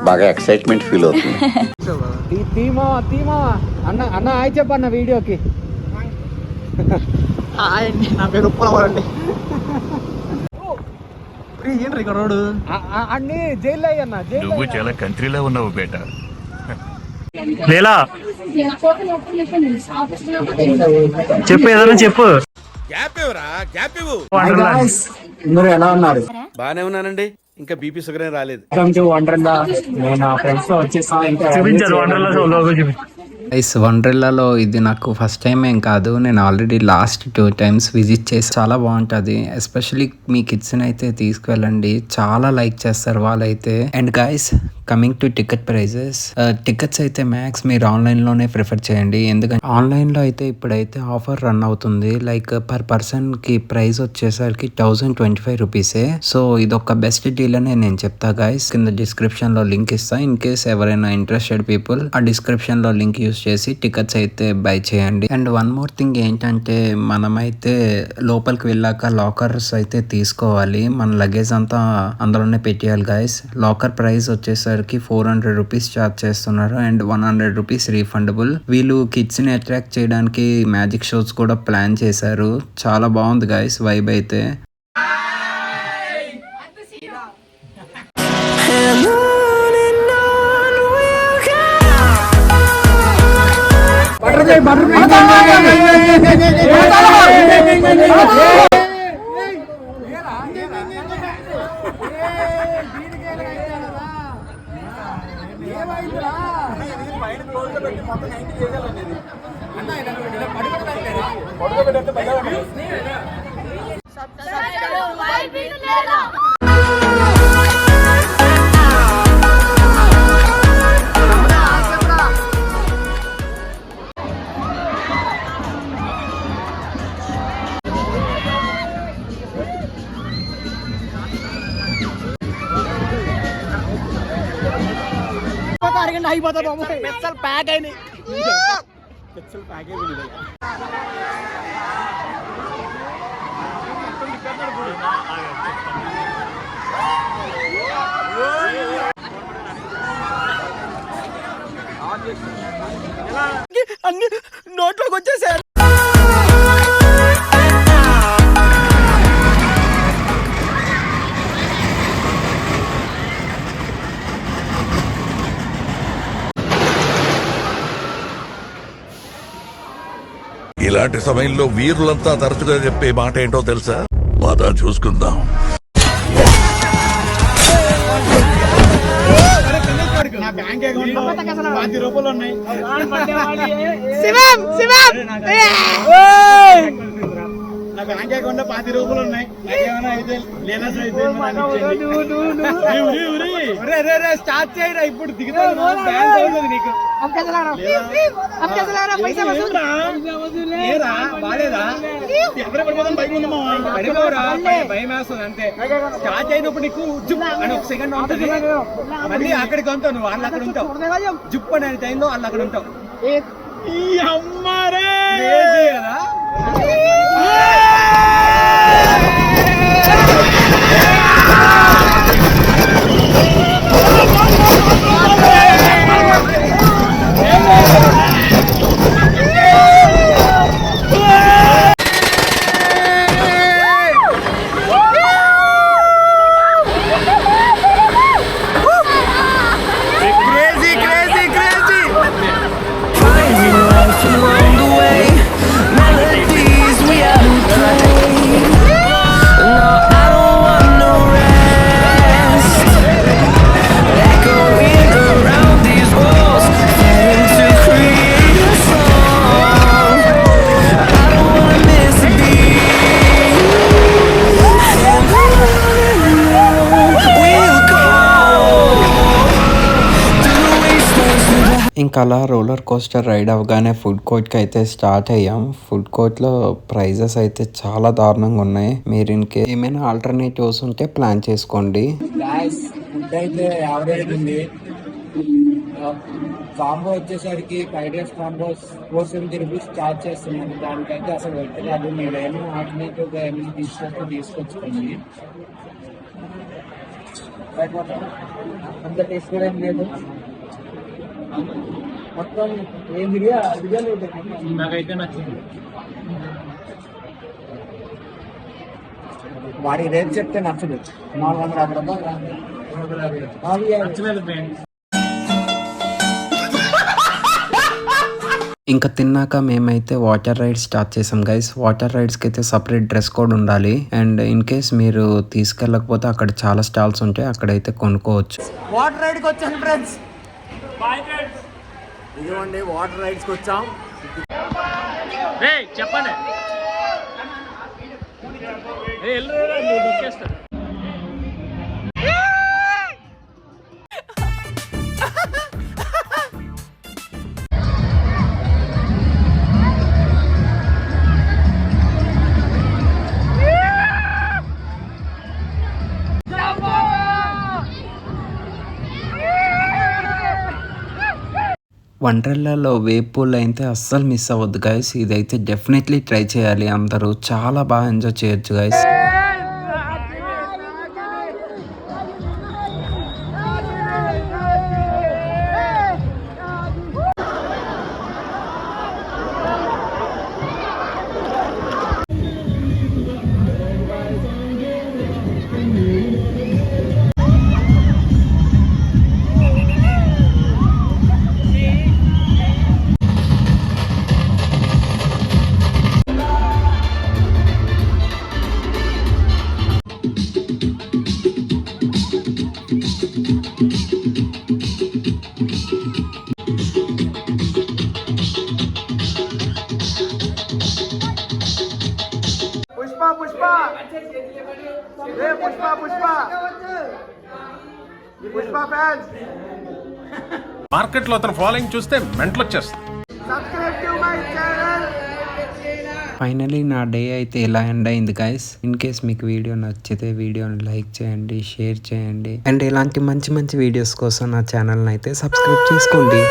బాగా excitement feel అవుతుంది. అన్న అన్న హాయ్ చెప్పన్న వీడియోకి. నా పేరు ఉప్పలవాడండి. ఏంటి ఇక్కడ రోడ్డు అన్ని జైల్లో అయ్యన్న. నువ్వు చాలా కంట్రీలో ఉన్నావు బేట. లేలా చెప్పు, ఏదైనా చెప్పు. అందరూ ఎలా ఉన్నారు? బానే ఉన్నానండి. ఇంకా బీపీ షుగర్ ఏం రాలేదు. నేను ఫ్రెండ్స్ తో వచ్చేసా. చూపించారు వండర్లా. వండర్లాలో ఇది నాకు ఫస్ట్ టైం ఏం కాదు, నేను ఆల్రెడీ లాస్ట్ 2 times విజిట్ చేసి చాలా బాగుంటుంది. ఎస్పెషల్లీ మీ కిడ్స్ని అయితే తీసుకువెళ్ళండి, చాలా లైక్ చేస్తారు వాళ్ళైతే. And guys coming to ticket prices, tickets అయితే మ్యాక్స్ మీరు ఆన్లైన్లోనే ప్రిఫర్ చేయండి. ఎందుకంటే ఆన్లైన్లో అయితే ఇప్పుడైతే ఆఫర్ రన్ అవుతుంది. లైక్ పర్ పర్సన్కి ప్రైస్ వచ్చేసరికి 1025 రూపీసే. సో ఇది ఒక బెస్ట్ డీల్ అని నేను చెప్తా గైస్. కింద డిస్క్రిప్షన్లో లింక్ ఇస్తా. ఇన్ కేస్ ఎవరైనా ఇంట్రెస్టెడ్ పీపుల్ ఆ డిస్క్రిప్షన్లో లింక్ యూస్ చేసి టికెట్స్ అయితే బై చేయండి. అండ్ వన్ మోర్ థింగ్ ఏంటంటే మనమైతే లోపలికి వెళ్ళాక లాకర్స్ అయితే తీసుకోవాలి. మన లగేజ్ అంతా అందులోనే పెట్టేయాలి గైస్. లాకర్ ప్రైస్ వచ్చేసరికి 400 రూపీస్ ఛార్జ్ చేస్తున్నారు అండ్ 100 రూపీస్ రీఫండబుల్. వీళ్ళు కిడ్స్ ని అట్రాక్ట్ చేయడానికి మ్యాజిక్ షోస్ కూడా ప్లాన్ చేశారు. చాలా బాగుంది గైస్ వైబ్ అయితే. అయిపోతా బాబు, పెచ్చలు ప్యాక్ అయినాయి. పెచ్చలు ప్యాక్ అయిపోయింది. అన్ని నోట్లోకి వచ్చేసారు. ఇలాంటి సమయంలో వీరులంతా తరచుగా చెప్పే మాట ఏంటో తెలుసా? పద చూసుకుందాం. నా బ్యాంక్ అకౌంట్ లో 10 రూపాయలు ఉన్నాయి. నా బ్యాంక్ అకౌంట్ లో 10 రూపాయలు ఉన్నాయి. స్టార్ట్ చేయరా, ఇప్పుడు దిగుతాను. నీకు బాలేదా? ఎవరు పడిపోతాం భయం ఉందమ్మా. పడిపోరా, భయం వేస్తుంది అంతే. స్టార్ట్ అయినప్పుడు నీకు జుప్ అని ఒక సెకండ్ ఉంటుంది. మళ్ళీ అక్కడికి ఉంటావు, నువ్వు వాళ్ళు అక్కడ ఉంటావు. జుప్ అనే టైంలో వాళ్ళు అక్కడ ఉంటావు. అమ్మారే కదా. ఇంకా అలా రోలర్ కోస్టర్ రైడ్ అవగానే ఫుడ్ కోర్ట్కి అయితే స్టార్ట్ అయ్యాం. ఫుడ్ కోర్ట్లో ప్రైజెస్ అయితే చాలా దారుణంగా ఉన్నాయి. మీరు ఇంకే ఏమైనా ఆల్టర్నేటివ్స్ ఉంటే ప్లాన్ చేసుకోండి. ఫుడ్ అయితే యావరేజ్ ఉంది. కాంబో వచ్చేసరికి fried rice combo 470 rupees charge చేస్తున్నాను. దానికైతే అసలు పెట్టలేదు. మీరు ఏమైనా ఆల్టర్నేటివ్గా ఏమైనా తీసుకొచ్చుకోండి. బయట మొత్తం అంత టేస్ట్ కూడా ఏం లేదు. మొత్తం ఏం బిర్యానీ నాకైతే నచ్చింది. వాడి రేట్ చెప్తే నచ్చదు. 450 రూపాయలు నచ్చలేదు ఫ్రెండ్స్. ఇంకా తిన్నాక మేమైతే వాటర్ రైడ్ స్టార్ట్ చేసాం గైస్. వాటర్ రైడ్స్కి అయితే సపరేట్ డ్రెస్ కోడ్ ఉండాలి. అండ్ ఇన్ కేస్ మీరు తీసుకెళ్ళకపోతే అక్కడ చాలా స్టాల్స్ ఉంటాయి, అక్కడైతే కొనుక్కోవచ్చు. వాటర్ రైడ్కి వచ్చాను ఫ్రెండ్స్. ఇదిగోండి వాటర్ రైడ్స్కి వచ్చాం. చెప్పండి వండర్లాలో వేవ్ పూల్ అయితే అస్సలు మిస్ అవ్వద్దు గైస్. ఇదైతే డెఫినెట్లీ ట్రై చేయాలి. అందరూ చాలా బాగా ఎంజాయ్ చేయొచ్చు గైస్. మార్కెట్ లో అతను ఫాలోయింగ్ చూస్తే మెంటల్ వచ్చేస్తుంది. ఫైనలీ నా డే అయితే ఇలా ఎండ్ అయింది గైస్. ఇన్ కేస్ మీకు వీడియో నచ్చితే వీడియోని లైక్ చేయండి, షేర్ చేయండి. అండ్ ఇలాంటి మంచి మంచి వీడియోస్ కోసం నా ఛానల్ని అయితే సబ్స్క్రైబ్ చేసుకోండి.